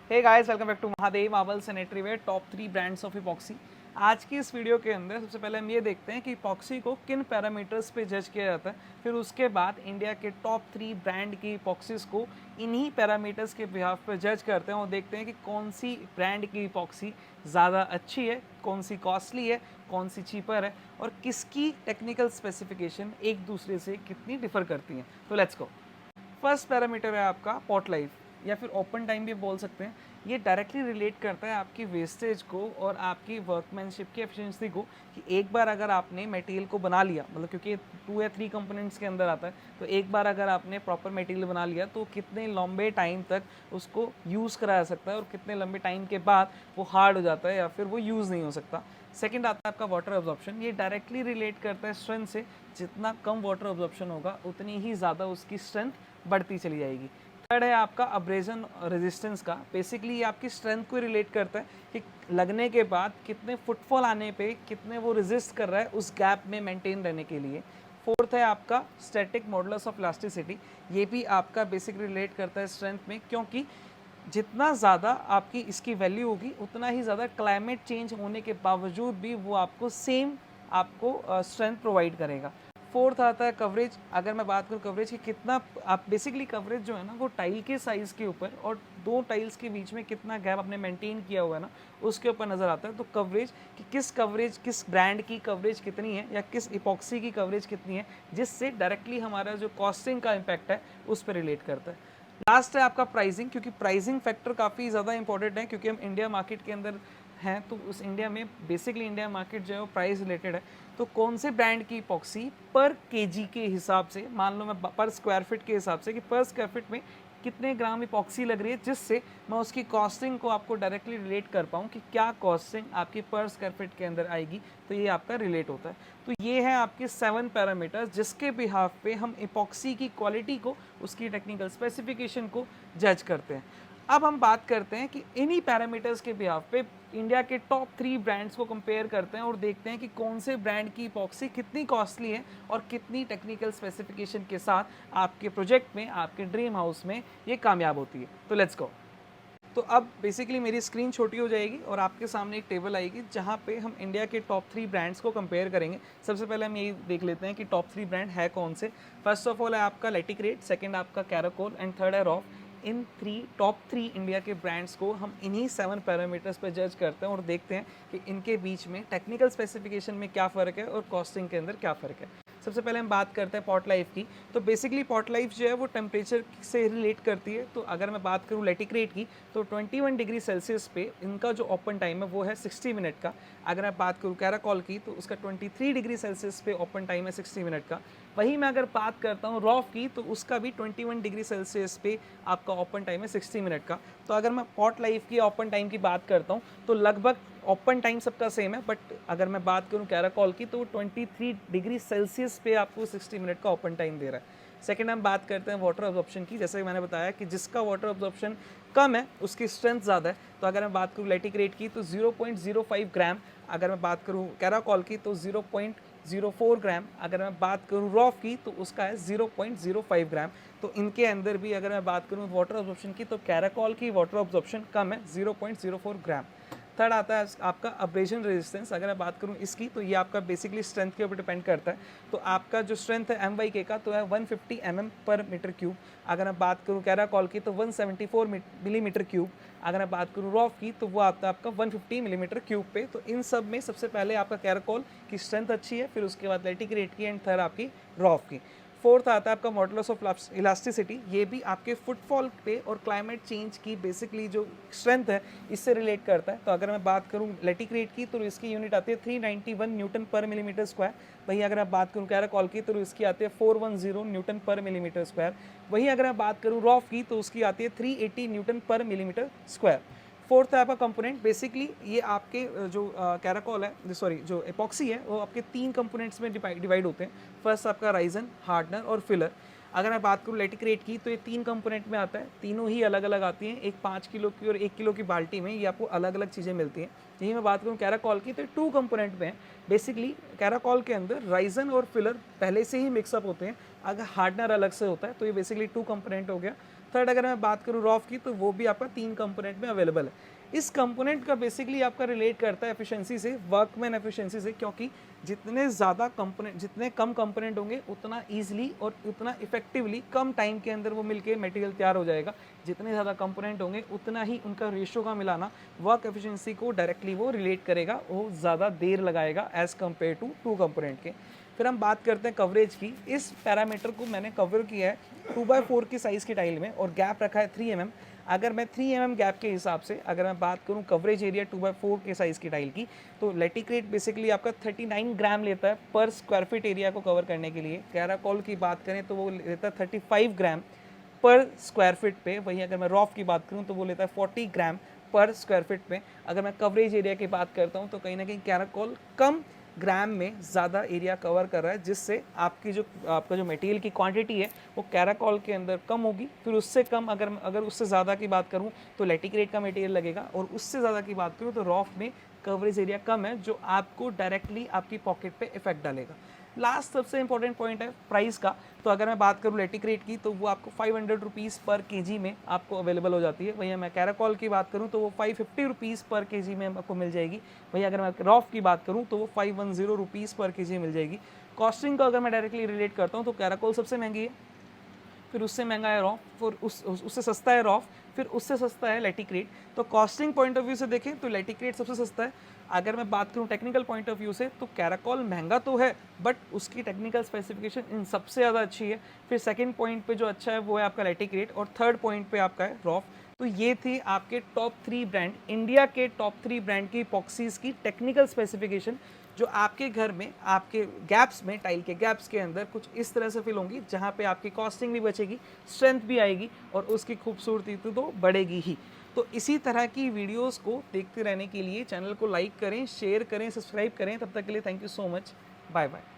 Hey guys, welcome back to Mahadev marble sanitary ware top 3 brands of epoxy. आज की इस video के अंदर सबसे पहले हम ये देखते हैं कि इपॉक्सी को किन पैरामीटर्स पे जज किया जाता है। फिर उसके बाद इंडिया के टॉप 3 ब्रांड की इपॉक्सीज को इन्हीं पैरामीटर्स के बिहाफ पे जज करते हैं और देखते हैं कि कौन सी ब्रांड की इपॉक्सी ज़्यादा अच्छी है, कौन सी कॉस्टली है, कौन सी चीपर है और किसकी टेक्निकल स्पेसिफिकेशन एक दूसरे से कितनी डिफर करती हैं। तो लेट्स गो। फर्स्ट पैरामीटर है आपका पॉट लाइफ या फिर ओपन टाइम भी बोल सकते हैं। ये डायरेक्टली रिलेट करता है आपकी वेस्टेज को और आपकी वर्कमैनशिप की एफिशिएंसी को, कि एक बार अगर आपने मटेरियल को बना लिया, मतलब क्योंकि 2 या 3 कंपोनेंट्स के अंदर आता है, तो एक बार अगर आपने प्रॉपर मटेरियल बना लिया तो कितने लंबे टाइम तक उसको यूज़ कराया जा सकता है और कितने लंबे टाइम के बाद वो हार्ड हो जाता है या फिर वो यूज़ नहीं हो सकता। सेकंड आता है आपका वाटर एब्जॉर्प्शन। ये डायरेक्टली रिलेट करता है स्ट्रेंथ से। जितना कम वाटर एब्जॉर्प्शन होगा उतनी ही ज़्यादा उसकी स्ट्रेंथ बढ़ती चली जाएगी। थर्ड है आपका अब्रेजन रेजिस्टेंस का। बेसिकली ये आपकी स्ट्रेंथ को रिलेट करता है कि लगने के बाद कितने फुटफॉल आने पे कितने वो रेजिस्ट कर रहा है उस गैप में मेंटेन रहने के लिए। फोर्थ है आपका स्टैटिक मॉडुलस ऑफ इलास्टिसिटी। ये भी आपका बेसिक रिलेट करता है स्ट्रेंथ में, क्योंकि जितना ज़्यादा आपकी इसकी वैल्यू होगी उतना ही ज़्यादा क्लाइमेट चेंज होने के बावजूद भी वो आपको सेम आपको स्ट्रेंथ प्रोवाइड करेगा। फोर्थ आता है कवरेज। अगर मैं बात करूँ कवरेज की, कितना आप बेसिकली कवरेज जो है ना वो टाइल के साइज़ के ऊपर और 2 टाइल्स के बीच में कितना गैप आपने मेंटेन किया हुआ है ना उसके ऊपर नज़र आता है। तो कवरेज कि किस ब्रांड की कवरेज कितनी है या किस इपॉक्सी की कवरेज कितनी है, जिससे डायरेक्टली हमारा जो कॉस्टिंग का इम्पैक्ट है उस पर रिलेट करता है। लास्ट है आपका प्राइसिंग, क्योंकि प्राइसिंग फैक्टर काफ़ी ज़्यादा इंपॉर्टेंट है, क्योंकि हम इंडिया मार्केट के अंदर हैं तो उस इंडिया में बेसिकली इंडिया मार्केट जो है वो प्राइस रिलेटेड है। तो कौन से ब्रांड की इपॉक्सी पर केजी के हिसाब से, मान लो मैं पर स्क्वायर फीट के हिसाब से कि पर स्क्वायर फीट में कितने ग्राम इपॉक्सी लग रही है, जिससे मैं उसकी कॉस्टिंग को आपको डायरेक्टली रिलेट कर पाऊँ कि क्या कॉस्टिंग आपकी पर स्क्वायर फीट के अंदर आएगी। तो ये आपका रिलेट होता है। तो ये है आपके 7 पैरामीटर्स जिसके बिहाफ पे हम इपॉक्सी की क्वालिटी को, उसकी टेक्निकल स्पेसिफिकेशन को जज करते हैं। अब हम बात करते हैं कि इन्हीं पैरामीटर्स के बिहाफ पे इंडिया के टॉप 3 ब्रांड्स को कंपेयर करते हैं और देखते हैं कि कौन से ब्रांड की इपॉक्सी कितनी कॉस्टली है और कितनी टेक्निकल स्पेसिफिकेशन के साथ आपके प्रोजेक्ट में, आपके ड्रीम हाउस में ये कामयाब होती है। तो लेट्स गो। तो अब बेसिकली मेरी स्क्रीन छोटी हो जाएगी और आपके सामने एक टेबल आएगी जहाँ पे हम इंडिया के टॉप 3 ब्रांड्स को कंपेयर करेंगे। सबसे पहले हम यही देख लेते हैं कि टॉप 3 ब्रांड है कौन से। फर्स्ट ऑफ ऑल है आपका लेटिक्रेट, सेकंड आपका कैराकोल एंड थर्ड है रॉफ। इन टॉप 3 इंडिया के ब्रांड्स को हम इन्हीं 7 पैरामीटर्स पर जज करते हैं और देखते हैं कि इनके बीच में टेक्निकल स्पेसिफिकेशन में क्या फ़र्क है और कॉस्टिंग के अंदर क्या फ़र्क है। सबसे पहले हम बात करते हैं पॉट लाइफ की। तो बेसिकली पॉट लाइफ जो है वो टेम्परेचर से रिलेट करती है। तो अगर मैं बात करूँ लेटिक्रेट की, तो 21 डिग्री सेल्सियस पे इनका जो ओपन टाइम है वो है 60 मिनट का। अगर मैं बात करूँ कैराकॉल की, तो उसका 23 डिग्री सेल्सियस पे ओपन टाइम है 60 मिनट का। वहीं मैं अगर बात करता हूँ रॉफ की, तो उसका भी 21 डिग्री सेल्सियस पे आपका ओपन टाइम है 60 मिनट का। तो अगर मैं पॉट लाइफ की ओपन टाइम की बात करता हूँ तो लगभग ओपन टाइम सबका सेम है, बट अगर मैं बात करूं कैराकॉल की तो 23 डिग्री सेल्सियस पे आपको 60 मिनट का ओपन टाइम दे रहा है। सेकंड हम बात करते हैं वाटर एब्जॉर्प्शन की। जैसे मैंने बताया कि जिसका वाटर एब्जॉर्प्शन कम है उसकी स्ट्रेंथ ज़्यादा है। तो अगर मैं बात करूँ लेटिक्रेट की तो 0.05 ग्राम, अगर मैं बात करूँ कैराकॉल की तो 0.04 ग्राम, अगर मैं बात करूँ रॉफ की तो उसका है 0.05 ग्राम। तो इनके अंदर भी अगर मैं बात करूँ वाटर एब्जॉर्प्शन की तो कैराकॉल की वाटर एब्जॉर्प्शन कम है 0.04 ग्राम। थर्ड आता है आपका अब्रेजन रेजिस्टेंस। अगर मैं बात करूं इसकी तो ये आपका बेसिकली स्ट्रेंथ के ऊपर डिपेंड करता है। तो आपका जो स्ट्रेंथ है MYK का तो है 150 mm पर मीटर क्यूब। अगर मैं बात करूं कैराकॉल की तो 174 मिलीमीटर क्यूब। अगर मैं बात करूं रॉफ की तो वो आता है आपका 150 मिलीमीटर क्यूब पे। तो इन सब में सबसे पहले आपका कैराकॉल की स्ट्रेंथ अच्छी है, फिर उसके बाद लेटिक्रेट की एंड थर्ड आपकी रॉफ की। फोर्थ आता है आपका मॉडुलस ऑफ इलास्टिसिटी। ये भी आपके फुटफॉल पे और क्लाइमेट चेंज की बेसिकली जो स्ट्रेंथ है इससे रिलेट करता है। तो अगर मैं बात करूँ लेटिक्रेट की तो इसकी यूनिट आती है 391 न्यूटन पर मिलीमीटर स्क्वायर। वहीं अगर मैं बात करूँ कैराकॉल की तो इसकी आती है 410 न्यूटन पर मिलीमीटर स्क्वायर। वहीं अगर मैं बात करूँ रॉफ की तो उसकी आती है 380 न्यूटन पर मिलीमीटर स्क्वायर। फोर्थ है आपका कंपोनेंट। बेसिकली ये आपके जो कैराकॉल है, सॉरी जो एपॉक्सी है, वो आपके 3 कंपोनेंट्स में डिवाइड होते हैं। फर्स्ट आपका राइजन, हार्डनर और फिलर। अगर मैं बात करूँ लेटिक्रेट की तो ये 3 कंपोनेंट में आता है, तीनों ही अलग अलग आती हैं। एक 5 किलो की और 1 किलो की बाल्टी में ये आपको अलग अलग चीज़ें मिलती हैं। यही मैं बात करूँ कैराकॉल की तो 2 कंपोनेंट में है। बेसिकली कैराकॉल के अंदर राइजन और फिलर पहले से ही मिक्सअप होते हैं। अगर हार्डनर अलग से होता है तो ये बेसिकली 2 कंपोनेंट हो गया। थर्ड अगर मैं बात करूँ रॉफ की, तो वो भी आपका 3 कंपोनेंट में अवेलेबल है। इस कंपोनेंट का बेसिकली आपका रिलेट करता है एफिशिएंसी से, वर्कमैन एफिशिएंसी से, क्योंकि जितने ज़्यादा कंपोनेंट, जितने कम कंपोनेंट होंगे उतना ईजिली और उतना इफेक्टिवली कम टाइम के अंदर वो मिलके मटेरियल तैयार हो जाएगा। जितने ज़्यादा कंपोनेंट होंगे उतना ही उनका रेशियो का मिलाना वर्क एफिशिएंसी को डायरेक्टली वो रिलेट करेगा, वो ज़्यादा देर लगाएगा एज़ कम्पेयर टू 2 कंपोनेंट के। फिर हम बात करते हैं कवरेज की। इस पैरामीटर को मैंने कवर किया है 2x4 की साइज़ की टाइल में और गैप रखा है 3 mm। अगर मैं 3 mm गैप के हिसाब से अगर मैं बात करूं कवरेज एरिया 2x4 के साइज़ की टाइल की, तो लेटिक्रेट बेसिकली आपका 39 ग्राम लेता है पर स्क्वायर फीट एरिया को कवर करने के लिए। कैराकोल की बात करें तो वो लेता है 35 ग्राम पर स्क्वायर फीट पे। वहीं अगर मैं रॉफ की बात करूं तो वो लेता है 40 ग्राम पर स्क्वायर फीट पे। अगर मैं कवरेज एरिया की बात करता हूं तो कहीं ना कहीं कैराकोल कम ग्राम में ज़्यादा एरिया कवर कर रहा है, जिससे आपका जो मटेरियल की क्वांटिटी है वो कैराकोल के अंदर कम होगी। फिर उससे कम अगर उससे ज़्यादा की बात करूँ तो लेटिक्रेट का मटेरियल लगेगा, और उससे ज़्यादा की बात करूँ तो रॉफ में कवरेज एरिया कम है, जो आपको डायरेक्टली आपकी पॉकेट पे इफेक्ट डालेगा। लास्ट सबसे इंपॉर्टेंट पॉइंट है प्राइस का। तो अगर मैं बात करूँ लेटिक्रेट की, तो वो आपको 500 रुपीज़ पर केजी में आपको अवेलेबल हो जाती है। वहीं मैं कैराकोल की बात करूँ तो वो 550 रुपीज़ पर केजी में आपको मिल जाएगी। वहीं अगर मैं रॉफ की बात करूँ तो वो 510 रुपीज़ पर केजी मिल जाएगी। कॉस्टिंग को अगर मैं डायरेक्टली रिलेट करता हूँ तो कैराकोल सबसे महंगी है, फिर उससे महंगा है रॉफ, फिर उससे सस्ता है रॉफ, फिर उससे सस्ता है लेटिक्रेट। तो कॉस्टिंग पॉइंट ऑफ व्यू से देखें तो लेटिक्रेट सबसे सस्ता है। अगर मैं बात करूं टेक्निकल पॉइंट ऑफ व्यू से तो कैराकोल महंगा तो है, बट उसकी टेक्निकल स्पेसिफिकेशन इन सबसे ज़्यादा अच्छी है। फिर सेकंड पॉइंट पे जो अच्छा है वो है आपका लेटिक्रेट, और थर्ड पॉइंट पे आपका है रॉफ। तो ये थी आपके टॉप 3 ब्रांड, इंडिया के टॉप 3 ब्रांड की इपॉक्सीज़ की टेक्निकल स्पेसिफिकेशन, जो आपके घर में आपके गैप्स में, टाइल के गैप्स के अंदर कुछ इस तरह से फिल होंगी, जहाँ पे आपकी कॉस्टिंग भी बचेगी, स्ट्रेंथ भी आएगी और उसकी खूबसूरती तो बढ़ेगी ही। तो इसी तरह की वीडियोस को देखते रहने के लिए चैनल को लाइक करें, शेयर करें, सब्सक्राइब करें। तब तक के लिए thank you so much, bye bye.